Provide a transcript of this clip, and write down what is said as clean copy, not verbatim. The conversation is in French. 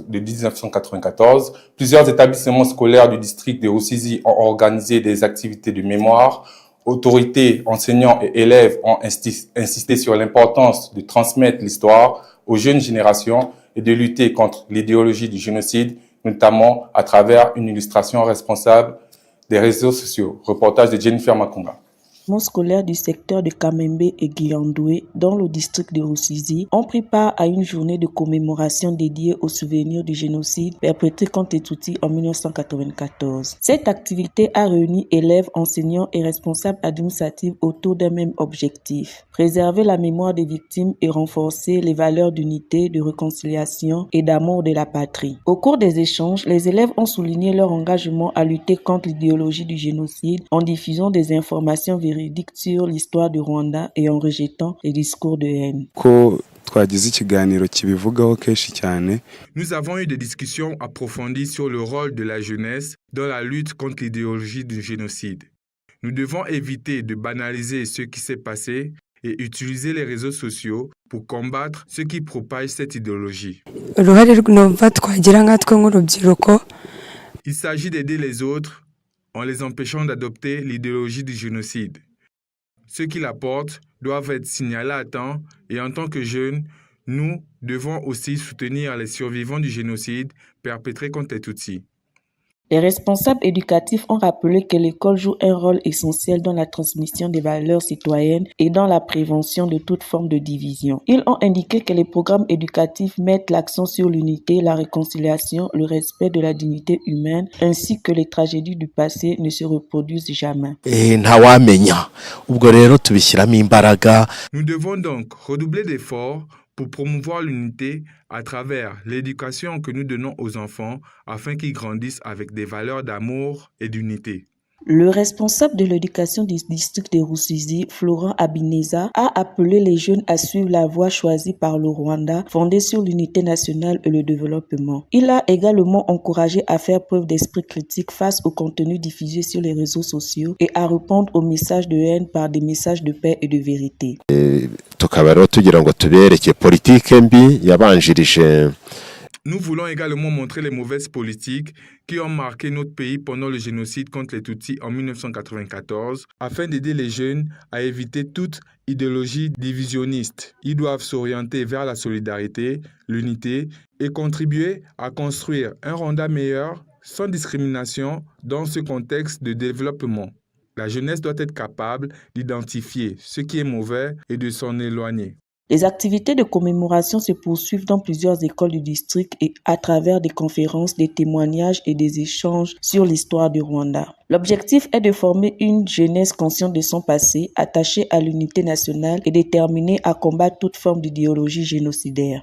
de 1994, plusieurs établissements scolaires du district de Rusizi ont organisé des activités de mémoire. Autorités, enseignants et élèves ont insisté sur l'importance de transmettre l'histoire aux jeunes générations et de lutter contre l'idéologie du génocide, notamment à travers une illustration responsable des réseaux sociaux. Reportage de Jennifer Makunga. Scolaires du secteur de Kamembe et Guiandoué, dans le district de Rusizi, ont pris part à une journée de commémoration dédiée au souvenir du génocide perpétré contre Tutsis en 1994. Cette activité a réuni élèves, enseignants et responsables administratifs autour d'un même objectif: préserver la mémoire des victimes et renforcer les valeurs d'unité, de réconciliation et d'amour de la patrie. Au cours des échanges, les élèves ont souligné leur engagement à lutter contre l'idéologie du génocide en diffusant des informations véridiques sur l'histoire du Rwanda et en rejetant les discours de haine. Nous avons eu des discussions approfondies sur le rôle de la jeunesse dans la lutte contre l'idéologie du génocide. Nous devons éviter de banaliser ce qui s'est passé et utiliser les réseaux sociaux pour combattre ceux qui propagent cette idéologie. Il s'agit d'aider les autres en les empêchant d'adopter l'idéologie du génocide. Ceux qui la portent doivent être signalés à temps et en tant que jeunes, nous devons aussi soutenir les survivants du génocide perpétré contre les Tutsis. Les responsables éducatifs ont rappelé que l'école joue un rôle essentiel dans la transmission des valeurs citoyennes et dans la prévention de toute forme de division. Ils ont indiqué que les programmes éducatifs mettent l'accent sur l'unité, la réconciliation, le respect de la dignité humaine, ainsi que les tragédies du passé ne se reproduisent jamais. Nous devons donc redoubler d'efforts pour promouvoir l'unité à travers l'éducation que nous donnons aux enfants afin qu'ils grandissent avec des valeurs d'amour et d'unité. Le responsable de l'éducation du district de Rusizi, Florent Abineza, a appelé les jeunes à suivre la voie choisie par le Rwanda, fondée sur l'unité nationale et le développement. Il a également encouragé à faire preuve d'esprit critique face au contenu diffusé sur les réseaux sociaux et à répondre aux messages de haine par des messages de paix et de vérité. Nous voulons également montrer les mauvaises politiques qui ont marqué notre pays pendant le génocide contre les Tutsis en 1994 afin d'aider les jeunes à éviter toute idéologie divisionniste. Ils doivent s'orienter vers la solidarité, l'unité et contribuer à construire un Rwanda meilleur sans discrimination dans ce contexte de développement. La jeunesse doit être capable d'identifier ce qui est mauvais et de s'en éloigner. Les activités de commémoration se poursuivent dans plusieurs écoles du district et à travers des conférences, des témoignages et des échanges sur l'histoire du Rwanda. L'objectif est de former une jeunesse consciente de son passé, attachée à l'unité nationale et déterminée à combattre toute forme d'idéologie génocidaire.